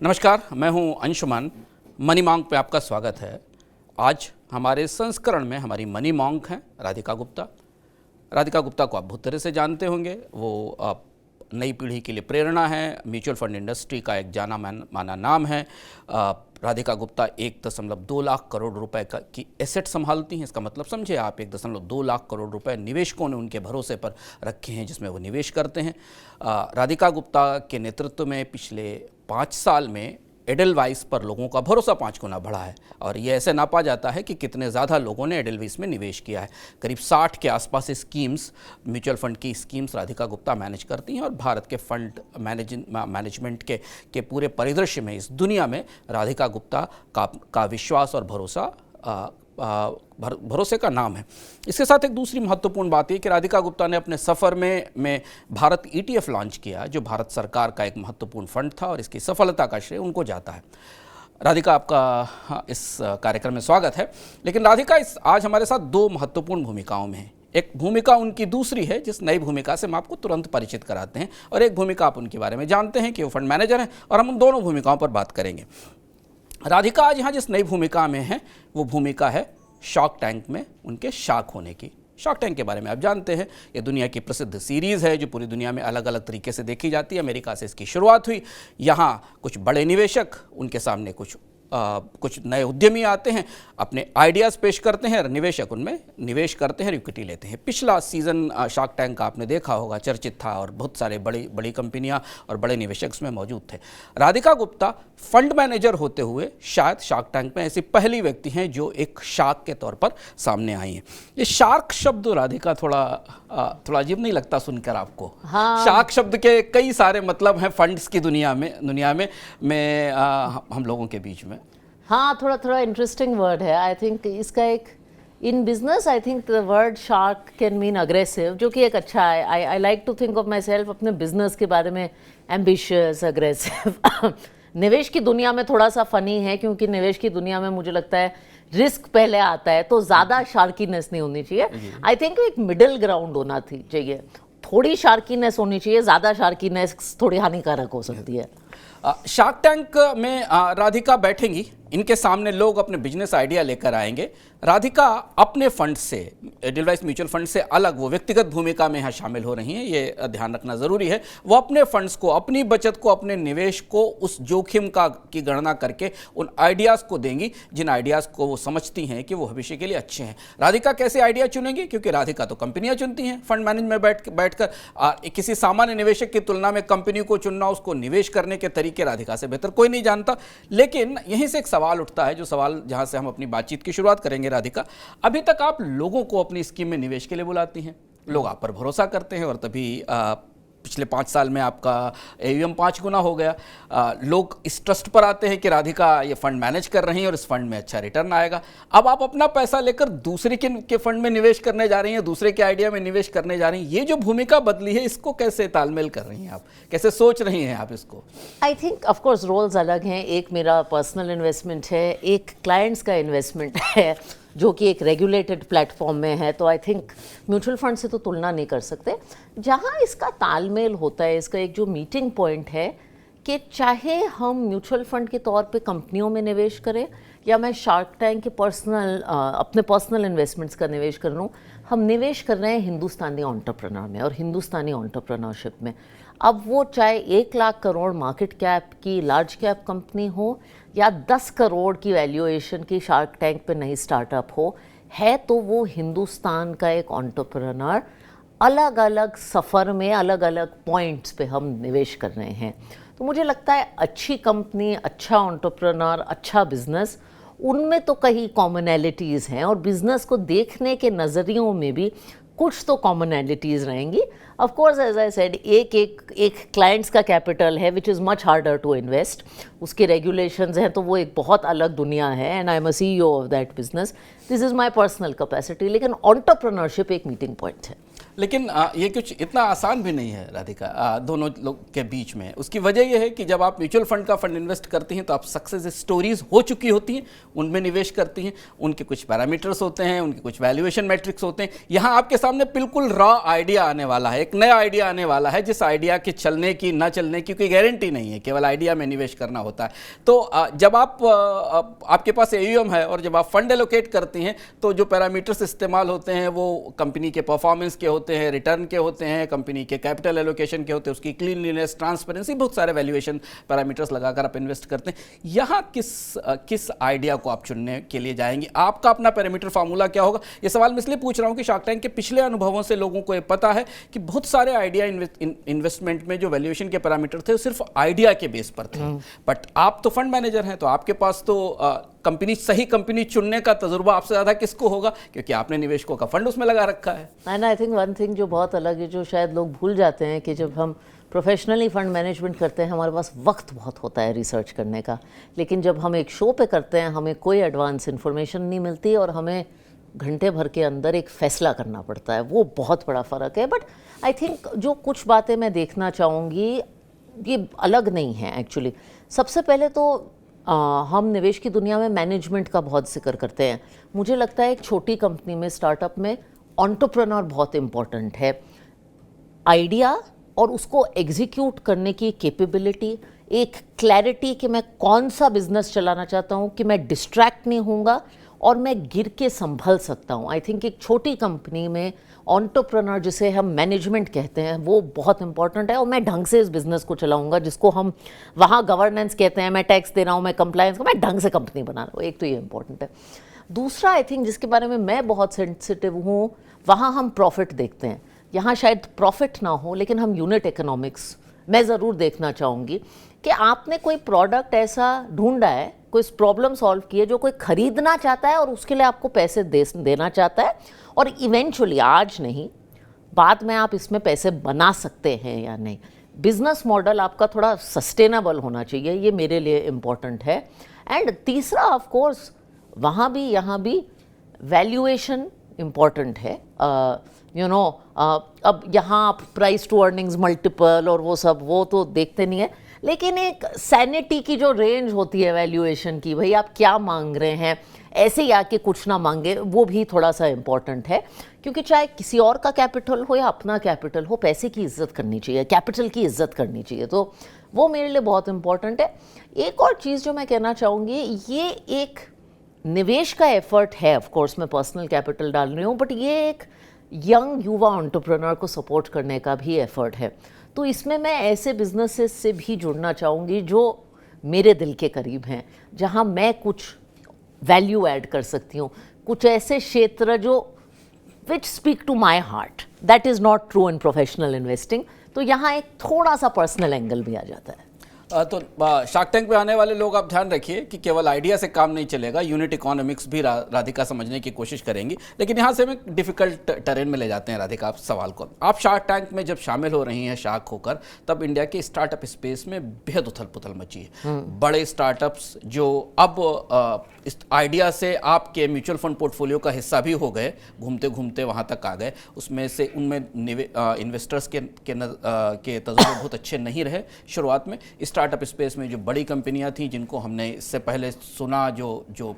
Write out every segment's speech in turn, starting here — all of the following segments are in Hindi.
नमस्कार, मैं हूं अंशुमान। मनी मॉन्क पे आपका स्वागत है। आज हमारे संस्करण में हमारी मनी मॉन्क हैं राधिका गुप्ता। राधिका गुप्ता को आप बहुत तरह से जानते होंगे। वो नई पीढ़ी के लिए प्रेरणा है, म्यूचुअल फंड इंडस्ट्री का एक जाना माना नाम है। राधिका गुप्ता 1.2 लाख करोड़ रुपए की एसेट संभालती हैं। इसका मतलब समझे आप, 1.2 लाख करोड़ रुपए निवेशकों ने उनके भरोसे पर रखे हैं जिसमें वो निवेश करते हैं। राधिका गुप्ता के नेतृत्व में पिछले 5 साल में एडलवाइस पर लोगों का भरोसा 5 गुना बढ़ा है और ये ऐसे नापा जाता है कि कितने ज़्यादा लोगों ने एडलवाइस में निवेश किया है। करीब 60 के आसपास स्कीम्स, म्यूचुअल फंड की स्कीम्स राधिका गुप्ता मैनेज करती हैं और भारत के फंड मैनेजमेंट के पूरे परिदृश्य में इस दुनिया में राधिका गुप्ता का विश्वास और भरोसे का नाम है। इसके साथ एक दूसरी महत्वपूर्ण बात है कि राधिका गुप्ता ने अपने सफ़र में भारत ETF लॉन्च किया, जो भारत सरकार का एक महत्वपूर्ण फंड था और इसकी सफलता का श्रेय उनको जाता है। राधिका, आपका इस कार्यक्रम में स्वागत है। लेकिन राधिका आज हमारे साथ 2 महत्वपूर्ण भूमिकाओं में है। एक भूमिका उनकी दूसरी है, जिस नई भूमिका से हम आपको तुरंत परिचित कराते हैं, और एक भूमिका आप उनके बारे में जानते हैं कि वो फंड मैनेजर हैं, और हम उन दोनों भूमिकाओं पर बात करेंगे। राधिका आज यहाँ जिस नई भूमिका में है वो भूमिका है शार्क टैंक में उनके शार्क होने की। शार्क टैंक के बारे में आप जानते हैं, ये दुनिया की प्रसिद्ध सीरीज़ है जो पूरी दुनिया में अलग अलग तरीके से देखी जाती है। अमेरिका से इसकी शुरुआत हुई। यहाँ कुछ बड़े निवेशक, उनके सामने कुछ नए उद्यमी आते हैं, अपने आइडियाज़ पेश करते हैं, निवेशक उनमें निवेश करते हैं, इक्विटी लेते हैं। पिछला सीज़न शार्क टैंक का आपने देखा होगा, चर्चित था और बहुत सारे बड़ी कंपनियां और बड़े निवेशक उसमें मौजूद थे। राधिका गुप्ता फंड मैनेजर होते हुए शायद शार्क टैंक में ऐसी पहली व्यक्ति हैं जो एक शार्क के तौर पर सामने आई हैं। ये शार्क शब्द, राधिका, थोड़ा अजीब नहीं लगता सुनकर आपको? हाँ। शार्क शब्द के कई सारे मतलब हैं फंड्स की दुनिया में हम लोगों के बीच में। हाँ, थोड़ा इंटरेस्टिंग वर्ड है। आई थिंक इसका एक in business, I think the word shark can mean aggressive, जो कि एक अच्छा है। I like to think of myself अपने बिजनेस के बारे में एम्बिशियस, अग्रेसिव। निवेश की दुनिया में थोड़ा सा फनी है, क्योंकि निवेश की दुनिया में मुझे लगता है रिस्क पहले आता है, तो ज़्यादा शार्कीनेस नहीं होनी चाहिए। आई थिंक एक मिडिल ग्राउंड होना चाहिए। थोड़ी शार्कीनेस होनी चाहिए, ज़्यादा शार्कीनेस थोड़ी हानिकारक हो सकती है। शार्क टैंक में राधिका बैठेंगी, इनके सामने लोग अपने बिजनेस आइडिया लेकर आएंगे। राधिका अपने फंड से, एडलवाइस म्यूचुअल फंड से अलग वो व्यक्तिगत भूमिका में यहाँ शामिल हो रही हैं, ये ध्यान रखना ज़रूरी है। वो अपने फंड्स को, अपनी बचत को, अपने निवेश को उस जोखिम की गणना करके उन आइडियाज़ को देंगी जिन आइडियाज़ को वो समझती हैं कि वो भविष्य के लिए अच्छे हैं। राधिका कैसे आइडिया चुनेंगी? क्योंकि राधिका तो कंपनियाँ चुनती हैं फंड मैनेजमेंट में बैठकर। किसी सामान्य निवेशक की तुलना में कंपनी को चुनना, उसको निवेश करने के तरीके राधिका से बेहतर कोई नहीं जानता। लेकिन यहीं से एक सवाल उठता है, जो सवाल जहां से हम अपनी बातचीत की शुरुआत करेंगे। राधिका, अभी तक आप लोगों को अपनी स्कीम में निवेश के लिए बुलाती हैं, लोग आप पर भरोसा करते हैं और तभी पिछले 5 साल में आपका AUM 5 गुना हो गया। लोग इस ट्रस्ट पर आते हैं कि राधिका ये फंड मैनेज कर रही हैं और इस फंड में अच्छा रिटर्न आएगा। अब आप अपना पैसा लेकर दूसरे के फंड में निवेश करने जा रही हैं, दूसरे के आइडिया में निवेश करने जा रही हैं। ये जो भूमिका बदली है, इसको कैसे तालमेल कर रही हैं आप? कैसे सोच रही हैं आप इसको? आई थिंक ऑफकोर्स रोल्स अलग हैं। एक मेरा पर्सनल इन्वेस्टमेंट है, एक क्लाइंट्स का इन्वेस्टमेंट है जो कि एक रेगुलेटेड प्लेटफॉर्म में है। तो आई थिंक म्यूचुअल फंड से तो तुलना नहीं कर सकते। जहाँ इसका तालमेल होता है, इसका एक जो मीटिंग पॉइंट है कि चाहे हम म्यूचुअल फंड के तौर पे कंपनियों में निवेश करें या मैं शार्क टैंक के अपने पर्सनल इन्वेस्टमेंट्स का निवेश कर लूँ, हम निवेश कर रहे हैं हिंदुस्तानी एंटरप्रेन्योर में और हिंदुस्तानी एंटरप्रेन्योरशिप में। अब वो चाहे 1 लाख करोड़ मार्केट कैप की लार्ज कैप कंपनी हो या 10 करोड़ की वैल्यूएशन की शार्क टैंक पे नई स्टार्टअप हो, है तो वो हिंदुस्तान का एक एंटरप्रेन्योर। अलग अलग सफ़र में अलग अलग पॉइंट्स पे हम निवेश कर रहे हैं। तो मुझे लगता है अच्छी कंपनी, अच्छा एंटरप्रेन्योर, अच्छा बिजनेस, उनमें तो कई कॉमनैलिटीज़ हैं और बिजनेस को देखने के नज़रियों में भी कुछ तो कॉमनैलिटीज़ रहेंगी। Of course as I said, एक क्लाइंट्स का कैपिटल है which is much harder to invest. उसके रेगुलेशंस हैं, तो वो एक बहुत अलग दुनिया है and I am a CEO of that business. This is my personal capacity. लेकिन एंटरप्रेन्योरशिप एक मीटिंग पॉइंट है। लेकिन ये कुछ इतना आसान भी नहीं है राधिका, दोनों लोग के बीच में। उसकी वजह यह है कि जब आप म्यूचुअल फंड का फंड इन्वेस्ट करती हैं तो आप सक्सेस स्टोरीज हो चुकी होती हैं उनमें निवेश करती हैं, उनके कुछ पैरामीटर्स होते हैं, उनके कुछ वैल्यूएशन मैट्रिक्स होते हैं। यहाँ आपके सामने बिल्कुल रॉ आइडिया आने वाला है, एक नया आइडिया आने वाला है, जिस आइडिया के चलने की ना चलने की कोई गारंटी नहीं है, केवल आइडिया में निवेश करना होता है। तो जब आपके पास AUM है और जब आप फंड एलोकेट करती हैं तो जो पैरामीटर्स इस्तेमाल होते हैं वो कंपनी के परफॉर्मेंस के होते हैं, रिटर्न के होते हैं, कंपनी के कैपिटल एलोकेशन के होते हैं, उसकी क्लीनलीनेस, ट्रांसपेरेंसी, बहुत सारे वैल्यूएशन पैरामीटर्स लगाकर आप इन्वेस्ट करते हैं। यहाँ किस आइडिया को आप चुनने के लिए जाएंगे? आपका अपना पैरामीटर फार्मूला क्या होगा? ये सवाल मैं इसलिए पूछ रहा हूँ कि शार्क टैंक के पिछले अनुभवों से लोगों को ये पता है कि बहुत सारे आइडिया इन्वेस्टमेंट में जो वैल्यूएशन के पैरामीटर थे वो सिर्फ आइडिया के बेस पर थे। बट आप तो फंड मैनेजर हैं, तो आपके पास तो सही कंपनी चुनने का तजुर्बा आपसे ज़्यादा किसको होगा, क्योंकि आपने निवेशकों का फंड उसमें लगा रखा है। And I think one thing जो बहुत अलग है, जो शायद लोग भूल जाते हैं, कि जब हम प्रोफेशनली फंड मैनेजमेंट करते हैं हमारे पास वक्त बहुत होता है रिसर्च करने का, लेकिन जब हम एक शो पे करते हैं हमें कोई एडवांस इन्फॉर्मेशन नहीं मिलती और हमें घंटे भर के अंदर एक फ़ैसला करना पड़ता है। वो बहुत बड़ा फ़र्क है। बट आई थिंक जो कुछ बातें मैं देखना चाहूँगी ये अलग नहीं है एक्चुअली। सबसे पहले तो हम निवेश की दुनिया में मैनेजमेंट का बहुत जिक्र करते हैं। मुझे लगता है एक छोटी कंपनी में, स्टार्टअप में, एंटरप्रेन्योर बहुत इम्पॉर्टेंट है। आइडिया और उसको एग्जीक्यूट करने की कैपेबिलिटी, एक क्लैरिटी कि मैं कौन सा बिजनेस चलाना चाहता हूँ, कि मैं डिस्ट्रैक्ट नहीं होऊंगा और मैं गिर के संभल सकता हूँ। आई थिंक एक छोटी कंपनी में एंटरप्रेन्योर, जिसे हम मैनेजमेंट कहते हैं, वो बहुत इंपॉर्टेंट है। और मैं ढंग से इस बिज़नेस को चलाऊंगा, जिसको हम वहाँ गवर्नेंस कहते हैं, मैं टैक्स दे रहा हूँ, मैं कंप्लायंस, मैं ढंग से कंपनी बना रहा हूँ। एक तो ये इंपॉर्टेंट है। दूसरा, आई थिंक जिसके बारे में मैं बहुत सेंसिटिव हूँ, वहाँ हम प्रॉफिट देखते हैं। यहाँ शायद प्रॉफिट ना हो, लेकिन हम यूनिट इकोनॉमिक्स मैं ज़रूर देखना चाहूँगी कि आपने कोई प्रोडक्ट ऐसा ढूंढा है, कोई प्रॉब्लम सॉल्व की है, जो कोई खरीदना चाहता है और उसके लिए आपको पैसे देना चाहता है, और इवेंचुअली, आज नहीं बाद में, आप इसमें पैसे बना सकते हैं या नहीं। बिजनेस मॉडल आपका थोड़ा सस्टेनेबल होना चाहिए, ये मेरे लिए इम्पॉर्टेंट है। एंड तीसरा, ऑफ कोर्स, वहाँ भी यहाँ भी वैल्यूएशन इम्पॉर्टेंट है। अब यहाँ आप प्राइस टू अर्निंग्स मल्टीपल और वो सब, वो तो देखते नहीं है, लेकिन एक सैनिटी की जो रेंज होती है वैल्यूएशन की, भाई आप क्या मांग रहे हैं, ऐसे ही आके कुछ ना मांगे, वो भी थोड़ा सा इम्पॉर्टेंट है। क्योंकि चाहे किसी और का कैपिटल हो या अपना कैपिटल हो, पैसे की इज्जत करनी चाहिए, कैपिटल की इज्जत करनी चाहिए। तो वो मेरे लिए बहुत इंपॉर्टेंट है। एक और चीज़ जो मैं कहना चाहूँगी, ये एक निवेश का एफर्ट है। ऑफ कोर्स मैं पर्सनल कैपिटल डाल रही हूँ, बट ये एक यंग युवा एंटरप्रेन्योर को सपोर्ट करने का भी एफर्ट है। तो इसमें मैं ऐसे बिजनेसेस से भी जुड़ना चाहूँगी जो मेरे दिल के करीब हैं, जहाँ मैं कुछ वैल्यू ऐड कर सकती हूँ, कुछ ऐसे क्षेत्र जो which speak to my heart. That is not true in professional investing. तो यहाँ एक थोड़ा सा पर्सनल एंगल भी आ जाता है। तो शार्क टैंक पे आने वाले लोग आप ध्यान रखिए कि केवल आइडिया से काम नहीं चलेगा, यूनिट इकोनॉमिक्स भी राधिका समझने की कोशिश करेंगी। लेकिन यहाँ से हम एक डिफिकल्ट टेरेन में ले जाते हैं राधिका आप सवाल को। आप शार्क टैंक में जब शामिल हो रही हैं शार्क होकर, तब इंडिया के स्टार्टअप स्पेस में बेहद उथल पुथल मची है। बड़े स्टार्टअप्स जो अब इस आइडिया से आपके म्यूचुअल फंड पोर्टफोलियो का हिस्सा भी हो गए, घूमते घूमते वहाँ तक आ गए, उसमें से उनमें इन्वेस्टर्स के तजुर्बे बहुत अच्छे नहीं रहे शुरुआत में। स्टार्टअप स्पेस में जो बड़ी कंपनियां थीं, जिनको हमने इससे पहले सुना, जो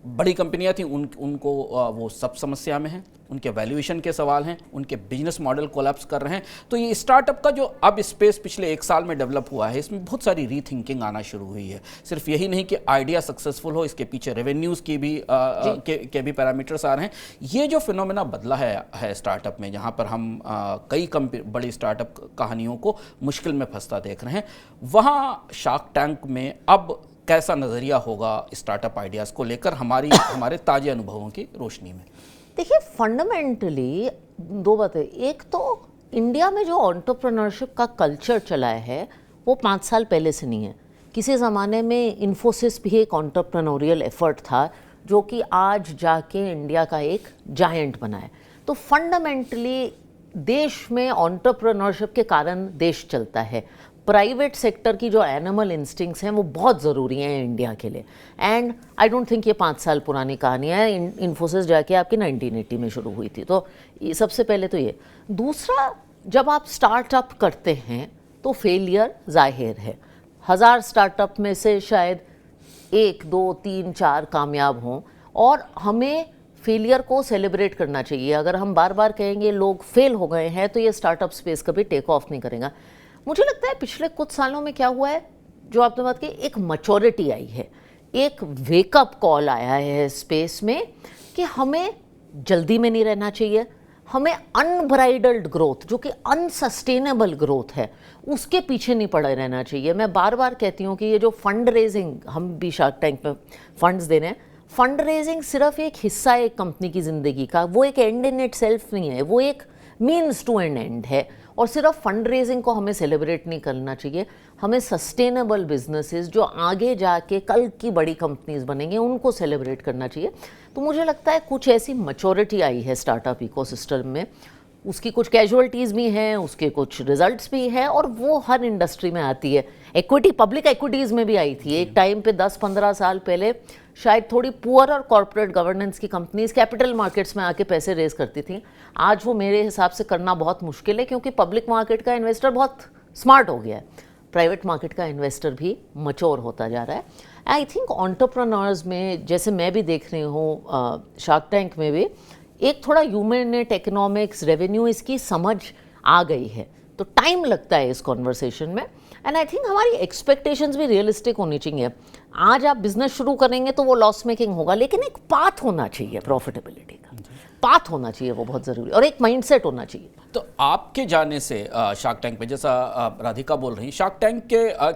बड़ी कंपनियां थीं, उनको वो सब समस्या में हैं, उनके वैल्यूएशन के सवाल हैं, उनके बिजनेस मॉडल कोलैप्स कर रहे हैं। तो ये स्टार्टअप का जो अब स्पेस पिछले 1 साल में डेवलप हुआ है, इसमें बहुत सारी रीथिंकिंग आना शुरू हुई है। सिर्फ यही नहीं कि आइडिया सक्सेसफुल हो, इसके पीछे रेवेन्यूज़ की भी के भी पैरामीटर्स आ रहे हैं। ये जो फिनोमेना बदला है स्टार्टअप में, जहाँ पर हम कई बड़ी स्टार्टअप कहानियों को मुश्किल में फंसता देख रहे हैं, वहाँ शार्क टैंक में अब कैसा नज़रिया होगा स्टार्टअप आइडियाज़ को लेकर हमारे ताज़े अनुभवों की रोशनी में? देखिए, फंडामेंटली 2 बातें। एक तो इंडिया में जो एंटरप्रेन्योरशिप का कल्चर चला है वो 5 साल पहले से नहीं है। किसी ज़माने में इन्फोसिस भी एक एंटरप्रेन्योरियल एफर्ट था, जो कि आज जाके इंडिया का एक जायंट बना है। तो फंडामेंटली देश में एंटरप्रेन्योरशिप के कारण देश चलता है। प्राइवेट सेक्टर की जो एनिमल इंस्टिंक्ट्स हैं वो बहुत ज़रूरी हैं इंडिया के लिए। एंड आई डोंट थिंक ये 5 साल पुरानी कहानी है, इन्फोसिस जाके आपकी 1980 में शुरू हुई थी। तो ये सबसे पहले तो ये। दूसरा, जब आप स्टार्टअप करते हैं तो फेलियर जाहिर है, 1000 स्टार्टअप में से शायद 1, 2, 3, 4 कामयाब हों, और हमें फेलियर को सेलिब्रेट करना चाहिए। अगर हम बार बार कहेंगे लोग फेल हो गए हैं तो ये स्टार्टअप स्पेस कभी टेक ऑफ नहीं करेगा। मुझे लगता है पिछले कुछ सालों में क्या हुआ है, जो आपने बात की, एक मैच्योरिटी आई है, एक वेकअप कॉल आया है स्पेस में कि हमें जल्दी में नहीं रहना चाहिए, हमें अनब्राइडल्ड ग्रोथ, जो कि अनसस्टेनेबल ग्रोथ है, उसके पीछे नहीं पड़े रहना चाहिए। मैं बार बार कहती हूँ कि ये जो फंड रेजिंग, हम भी शार्क टैंक में फंड्स दे रहे हैं, फंड रेजिंग सिर्फ एक हिस्सा है एक कंपनी की ज़िंदगी का, वो एक एंड इन इट सेल्फ नहीं है, वो एक मीन्स टू एन एंड है। और सिर्फ फंड रेजिंग को हमें सेलिब्रेट नहीं करना चाहिए, हमें सस्टेनेबल बिजनेसेस जो आगे जाके कल की बड़ी कंपनीज बनेंगे उनको सेलिब्रेट करना चाहिए। तो मुझे लगता है कुछ ऐसी मैच्योरिटी आई है स्टार्टअप इकोसिस्टम में, उसकी कुछ कैजुअलिटीज़ भी हैं, उसके कुछ रिजल्ट्स भी हैं, और वो हर इंडस्ट्री में आती है। इक्विटी, पब्लिक इक्विटीज़ में भी आई थी एक टाइम पे, 10-15 साल पहले शायद थोड़ी पुअर और कॉर्पोरेट गवर्नेंस की कंपनीज कैपिटल मार्केट्स में आके पैसे रेज करती थी। आज वो मेरे हिसाब से करना बहुत मुश्किल है, क्योंकि पब्लिक मार्केट का इन्वेस्टर बहुत स्मार्ट हो गया है, प्राइवेट मार्केट का इन्वेस्टर भी मैच्योर होता जा रहा है। आई थिंक एंटरप्रेन्योर्स में, जैसे मैं भी देख रही हूँ शार्क टैंक में भी, एक थोड़ा ह्यूमनेट, इकोनॉमिक्स, रेवेन्यू, इसकी समझ आ गई है। तो टाइम लगता है इस कॉन्वर्सेशन में, एंड आई थिंक हमारी एक्सपेक्टेशंस भी रियलिस्टिक होनी चाहिए। आज आप बिजनेस शुरू करेंगे तो वो लॉस मेकिंग होगा, लेकिन एक पाथ होना चाहिए प्रॉफिटेबिलिटी का, पाथ होना चाहिए, वो बहुत ज़रूरी, और एक माइंडसेट होना चाहिए। तो आपके जाने से शार्क टैंक पे, जैसा राधिका बोल रही, शार्क टैंक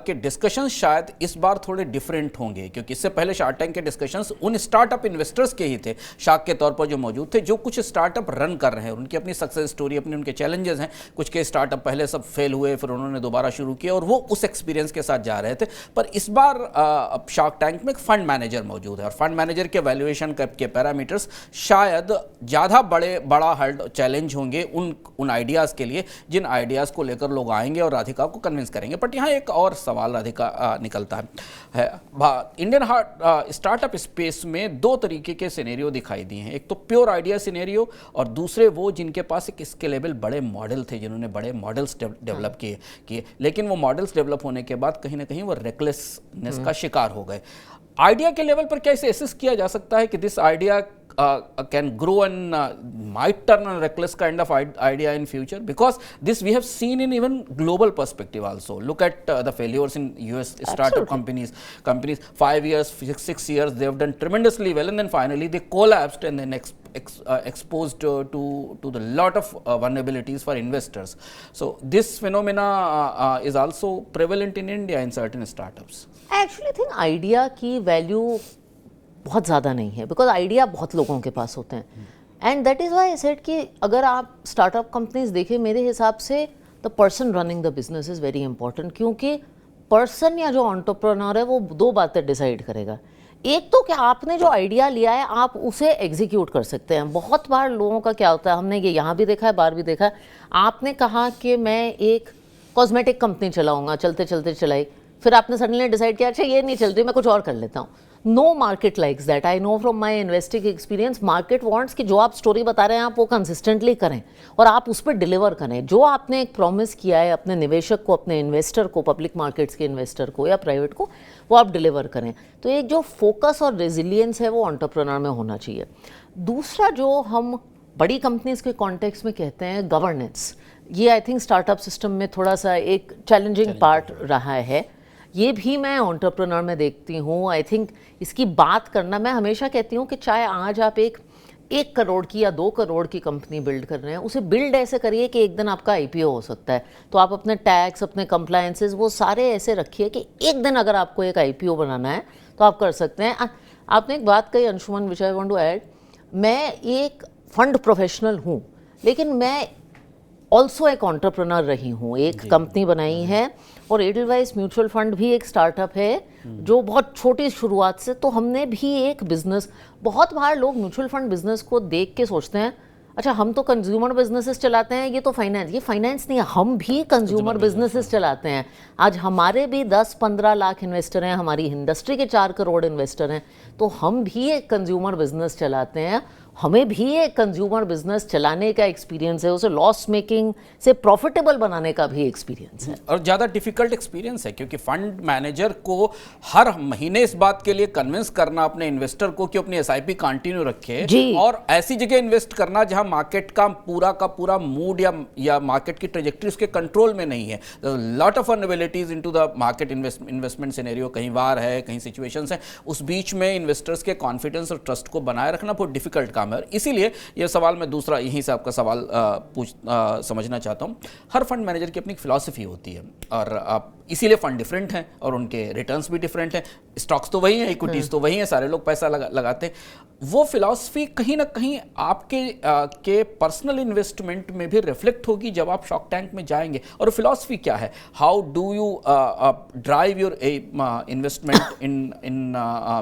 के डिस्कशंस शायद इस बार थोड़े डिफरेंट होंगे, क्योंकि इससे पहले शार्क टैंक के डिस्कशंस उन स्टार्टअप इन्वेस्टर्स के ही थे, शार्क के तौर पर जो मौजूद थे, जो कुछ स्टार्टअप रन कर रहे हैं, उनकी अपनी सक्सेस स्टोरी, अपने उनके चैलेंजेस हैं। कुछ के स्टार्टअप पहले सब फेल हुए, फिर उन्होंने दोबारा शुरू किया, और वो उस एक्सपीरियंस के साथ जा रहे थे। पर इस बार शार्क टैंक में एक फंड मैनेजर मौजूद है, और फंड मैनेजर के वैल्यूएशन के पैरामीटर्स शायद ज़्यादा बड़ा चैलेंज होंगे उन आइडियाज़ के लिए, जिन आइडियाज़ को लेकर लोग आएंगे और राधिका को कन्विंस करेंगे। बट यहाँ एक और सवाल राधिका निकलता है, इंडियन स्टार्टअप स्पेस में 2 तरीके के सिनेरियो दिखाई दिए हैं। एक तो प्योर आइडिया सिनेरियो, और दूसरे वो जिनके पास एक स्केलेबल बड़े मॉडल थे, जिन्होंने बड़े मॉडल्स डेवलप किए, लेकिन वो मॉडल्स डेवलप होने के बाद कहीं ना कहीं वो रेकलेसनेस का शिकार हो गए। आइडिया के लेवल पर क्या इसे एसेस किया जा सकता है कि this idea can grow and might turn a reckless kind of idea in future? Because this we have seen in even global perspective also. Look at the failures in US startup companies 5 years, 6 years, they have done tremendously well, and then finally they collapsed and then exposed to the lot of vulnerabilities for investors. So this phenomena is also prevalent in India in certain startups. I actually think idea की value बहुत ज़्यादा नहीं है, बिकॉज आइडिया बहुत लोगों के पास होते हैं, and that is why I said कि अगर आप स्टार्टअप कंपनीज देखें, मेरे हिसाब से the person running the business is very important, क्योंकि पर्सन या जो एंटरप्रेन्योर है वो 2 बातें डिसाइड करेगा। एक तो कि आपने जो आइडिया लिया है आप उसे एग्जीक्यूट कर सकते हैं। बहुत बार लोगों का क्या होता है, हमने ये यहाँ भी देखा है, बाहर भी देखा है, आपने कहा कि मैं एक कॉस्मेटिक कंपनी चलाऊँगा, चलते चलते चलाई, फिर आपने सडनली डिसाइड किया अच्छा ये नहीं चल रही, मैं कुछ और कर लेता हूँ। No market likes that, I know from my investing experience. Market wants कि जो आप स्टोरी बता रहे हैं आप वो कंसिस्टेंटली करें और आप उस पर डिलीवर करें। जो आपने एक प्रॉमिस किया है अपने निवेशक को, अपने इन्वेस्टर को, पब्लिक मार्केट्स के इन्वेस्टर को या प्राइवेट को, वो आप डिलीवर करें। तो एक जो फोकस और रेजिलियंस है वो एंटरप्रेन्योर में होना चाहिए। दूसरा जो हम बड़ी कंपनीज के कॉन्टेक्स्ट में कहते हैं गवर्नेंस, ये आई थिंक स्टार्टअप सिस्टम में थोड़ा सा एक चैलेंजिंग पार्ट रहा है। ये भी मैं एंटरप्रेन्योर में देखती हूँ। आई थिंक इसकी बात करना, मैं हमेशा कहती हूँ कि चाहे आज आप एक 1 करोड़ की या 2 करोड़ की कंपनी बिल्ड कर रहे हैं, उसे बिल्ड ऐसे करिए कि एक दिन आपका आईपीओ हो सकता है। तो आप अपने टैक्स, अपने कंप्लायंसेस वो सारे ऐसे रखिए कि एक दिन अगर आपको एक आईपीओ बनाना है तो आप कर सकते हैं। आपने एक बात कही अंशुमन, विच आई वांट टू ऐड, मैं एक फंड प्रोफेशनल हूँ, लेकिन मैं ऑल्सो एक एंटरप्रेन्योर रही हूँ। एक कंपनी बनाई है और एडलवाइस म्यूचुअल फंड भी एक स्टार्टअप है जो बहुत छोटी शुरुआत से, तो हमने भी एक बिजनेस, बहुत बार लोग म्यूचुअल फंड बिजनेस को देख के सोचते हैं अच्छा हम तो कंज्यूमर बिजनेसेस चलाते हैं, ये फाइनेंस नहीं है, हम भी कंज्यूमर बिजनेसेस चलाते हैं। आज हमारे भी 10-15 लाख इन्वेस्टर हैं, हमारी इंडस्ट्री के 4 करोड़ इन्वेस्टर हैं, तो हम भी एक कंज्यूमर बिजनेस चलाते हैं। हमें भी एक कंज्यूमर बिजनेस चलाने का एक्सपीरियंस है, उसे लॉस मेकिंग से प्रॉफिटेबल बनाने का भी एक्सपीरियंस है। और ज़्यादा डिफिकल्ट एक्सपीरियंस है, क्योंकि फंड मैनेजर को हर महीने इस बात के लिए कन्विंस करना अपने इन्वेस्टर को कि अपनी एसआईपी कंटिन्यू रखे, और ऐसी जगह इन्वेस्ट करना जहां मार्केट का पूरा मूड या मार्केट की ट्रेजेक्टरी उसके कंट्रोल में नहीं है। Lot of unabilities into the market investment scenario, कहीं वार है, कहीं सिचुएशंस है, उस बीच में इन्वेस्टर्स के कॉन्फिडेंस और ट्रस्ट को बनाए रखना बहुत डिफिकल्ट काम है। इसीलिए यह सवाल मैं दूसरा यहीं से आपका सवाल समझना चाहता हूं। हर फंड मैनेजर की अपनी फिलॉसफी होती है, और इसीलिए फंड डिफरेंट हैं और उनके रिटर्न्स भी डिफरेंट हैं। स्टॉक्स तो वही हैं, इक्विटीज तो वही हैं, सारे लोग पैसा लगाते हैं। वो फिलॉसफी कहीं ना कहीं आपके के पर्सनल इन्वेस्टमेंट में भी रिफ्लेक्ट होगी जब आप शार्क टैंक में जाएंगे। और फिलॉसफी क्या है? How do you drive your investment in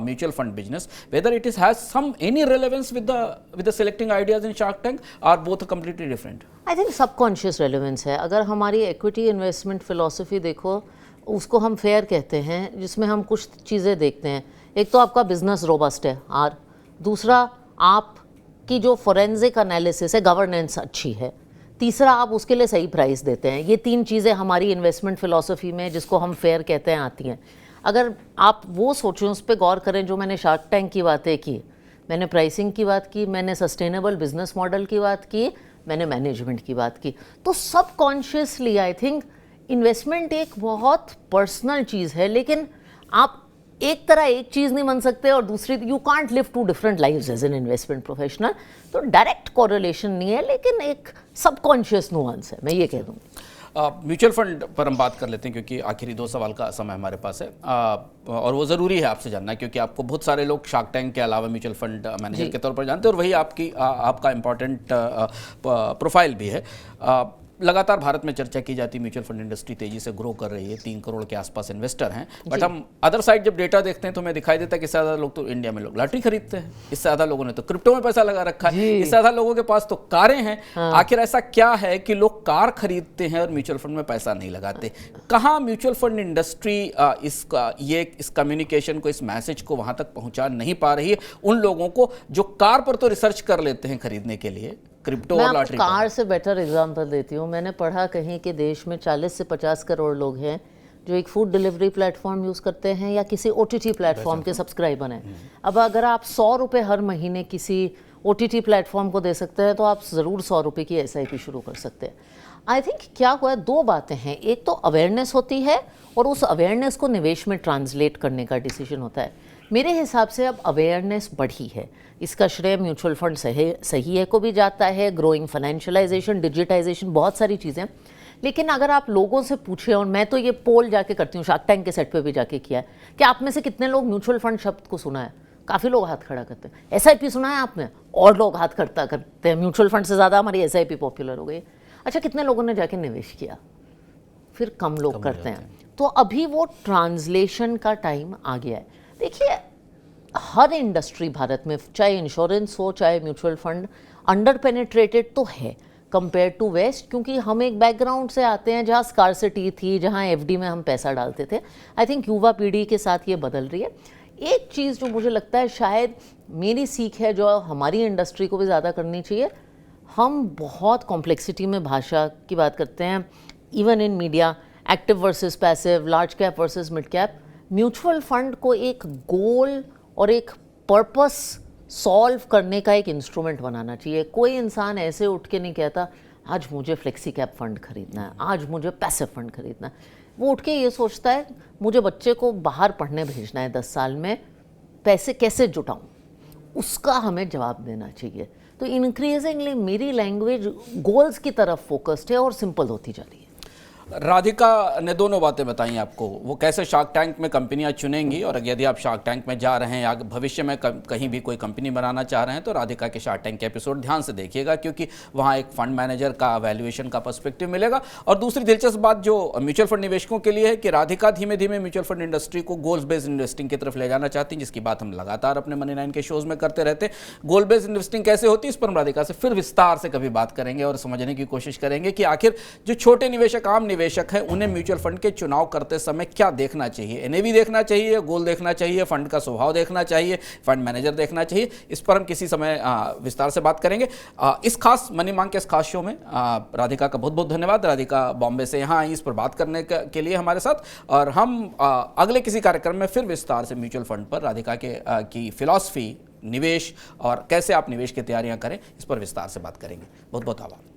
mutual fund business, whether it is has some any relevance with the selecting ideas in shark tank, are both completely different? I think subconscious relevance है। अगर हमारी इक्विटी इन्वेस्टमेंट फिलॉसफी देखो, उसको हम फेयर कहते हैं, जिसमें हम कुछ चीज़ें देखते हैं। एक तो आपका बिजनेस रोबस्ट है, आर दूसरा आपकी जो फोरेंसिक एनालिसिस है, गवर्नेंस अच्छी है, तीसरा आप उसके लिए सही प्राइस देते हैं। ये 3 चीज़ें हमारी इन्वेस्टमेंट फिलॉसफी में, जिसको हम फेयर कहते हैं, आती हैं। अगर आप वो सोचें, उस पर गौर करें, जो मैंने शार्क टैंक की बातें की, मैंने प्राइसिंग की बात की, मैंने सस्टेनेबल बिजनेस मॉडल की बात की, मैंने मैनेजमेंट की बात की, तो सबकॉन्शियसली आई थिंक इन्वेस्टमेंट एक बहुत पर्सनल चीज़ है। लेकिन आप एक तरह एक चीज़ नहीं बन सकते और दूसरी, you can't live 2 different lives as an investment professional. तो डायरेक्ट कोरिलेशन नहीं है, लेकिन एक सबकॉन्शियस नुआंस है, मैं ये कह दूँगी। म्यूचुअल फंड पर हम बात कर लेते हैं, क्योंकि आखिरी 2 सवाल का समय हमारे पास है, और वो ज़रूरी है आपसे जानना, क्योंकि आपको बहुत सारे लोग शार्क टैंक के अलावा म्यूचुअल फंड मैनेजर के तौर पर जानते हैं, और वही आपका इम्पॉर्टेंट प्रोफाइल भी है। लगातार भारत में चर्चा की जाती है, म्यूचुअल फंड इंडस्ट्री तेजी से ग्रो कर रही है, 3 करोड़ के आसपास इन्वेस्टर हैं, बट हम अदर साइड जब डेटा देखते हैं तो हमें दिखाई देता है कि इससे ज़्यादा लोग तो इंडिया में लोग लॉटरी खरीदते हैं, इससे ज़्यादा लोगों ने तो क्रिप्टो में पैसा लगा रखा है, इससे ज़्यादा लोगों के पास तो कारें हैं। आखिर ऐसा क्या है कि लोग कार खरीदते हैं और म्यूचुअल फंड में पैसा नहीं लगाते? कहाँ म्यूचुअल फंड इंडस्ट्री इस कम्युनिकेशन को, इस मैसेज को वहाँ तक पहुँचा नहीं पा रही है उन लोगों को जो कार पर तो रिसर्च कर लेते हैं खरीदने के लिए, क्रिप्टो और लॉटरी? मैं कार से बेटर एग्जांपल देती हूँ। मैंने पढ़ा कहीं कि देश में 40 से 50 करोड़ लोग हैं जो एक फूड डिलीवरी प्लेटफॉर्म यूज़ करते हैं या किसी OTT प्लेटफॉर्म के सब्सक्राइबर हैं। अब अगर आप 100 रुपये हर महीने किसी OTT प्लेटफॉर्म को दे सकते हैं, तो आप ज़रूर 100 रुपये की SIP शुरू कर सकते हैं। आई थिंक क्या हुआ है, 2 बातें हैं। एक तो अवेयरनेस होती है, और उस अवेयरनेस को निवेश में ट्रांसलेट करने का डिसीजन होता है। मेरे हिसाब से अब अवेयरनेस बढ़ी है, इसका श्रेय म्यूचुअल फंड सही है को भी जाता है, ग्रोइंग फाइनेंशियलाइजेशन, डिजिटाइजेशन, बहुत सारी चीज़ें। लेकिन अगर आप लोगों से पूछें, और मैं तो ये पोल जाके करती हूँ, शार्क टैंक के सेट पे भी जाके किया है, कि आप में से कितने लोग म्यूचुअल फंड शब्द को सुना है? काफ़ी लोग हाथ खड़ा करते हैं। SIP सुना है आपने? और लोग हाथ खड़ा करते हैं। म्यूचुअल फंड से ज़्यादा हमारी SIP पॉपुलर हो गई। अच्छा, कितने लोगों ने जाके निवेश किया? फिर कम लोग करते हैं। तो अभी वो ट्रांसलेशन का टाइम आ गया है। देखिए, हर इंडस्ट्री भारत में, चाहे इंश्योरेंस हो चाहे म्यूचुअल फंड, अंडर पेनिट्रेटेड तो है कंपेयर टू वेस्ट, क्योंकि हम एक बैकग्राउंड से आते हैं जहाँ स्कार्सिटी थी, जहाँ FD में हम पैसा डालते थे। आई थिंक युवा पीढ़ी के साथ ये बदल रही है। एक चीज़ जो मुझे लगता है शायद मेरी सीख है, जो हमारी इंडस्ट्री को भी ज़्यादा करनी चाहिए, हम बहुत कॉम्प्लेक्सिटी में भाषा की बात करते हैं, even in media, active versus passive, large cap versus mid cap. Mutual fund को एक गोल और एक पर्पस सॉल्व करने का एक इंस्ट्रूमेंट बनाना चाहिए। कोई इंसान ऐसे उठ के नहीं कहता आज मुझे फ्लेक्सी कैप फंड खरीदना है, आज मुझे पैसिव फंड खरीदना है। वो उठ के ये सोचता है मुझे बच्चे को बाहर पढ़ने भेजना है 10 साल में, पैसे कैसे जुटाऊं, उसका हमें जवाब देना चाहिए। तो इंक्रीजिंगली मेरी लैंग्वेज गोल्स की तरफ फोकस्ड है और सिंपल होती जा रही है। राधिका ने दोनों बातें बताई आपको, वो कैसे शार्क टैंक में कंपनियां चुनेंगी, और यदि आप शार्क टैंक में जा रहे हैं या भविष्य में कहीं भी कोई कंपनी बनाना चाह रहे हैं तो राधिका के शार्क टैंक के एपिसोड ध्यान से देखिएगा, क्योंकि वहाँ एक फंड मैनेजर का वैल्यूएशन का पर्सपेक्टिव मिलेगा। और दूसरी दिलचस्प बात जो म्यूचुअल फंड निवेशकों के लिए है कि राधिका धीमे धीमे म्यूचुअल फंड इंडस्ट्री को गोल्स बेस्ड इन्वेस्टिंग की तरफ ले जाना चाहती हैं, जिसकी बात हम लगातार अपने मनी 9 के शोज में करते रहते हैं। गोल बेस्ड इन्वेस्टिंग कैसे होती है इस पर हम राधिका से फिर विस्तार से कभी बात करेंगे और समझने की कोशिश करेंगे कि आखिर जो छोटे निवेशक, आम निवेशक हैं, उन्हें म्यूचुअल फंड के चुनाव करते समय क्या देखना चाहिए। एनएवी देखना चाहिए, गोल देखना चाहिए, फंड का स्वभाव देखना चाहिए, फंड मैनेजर देखना चाहिए। इस पर हम किसी समय विस्तार से बात करेंगे। इस खास मनी मांग के इस खास शो में राधिका का बहुत बहुत धन्यवाद। राधिका बॉम्बे से यहाँ आई इस पर बात करने के लिए हमारे साथ, और हम अगले किसी कार्यक्रम में फिर विस्तार से म्यूचुअल फंड पर राधिका की फिलॉसफी, निवेश और कैसे आप निवेश की तैयारियां करें, इस पर विस्तार से बात करेंगे। बहुत बहुत आभार।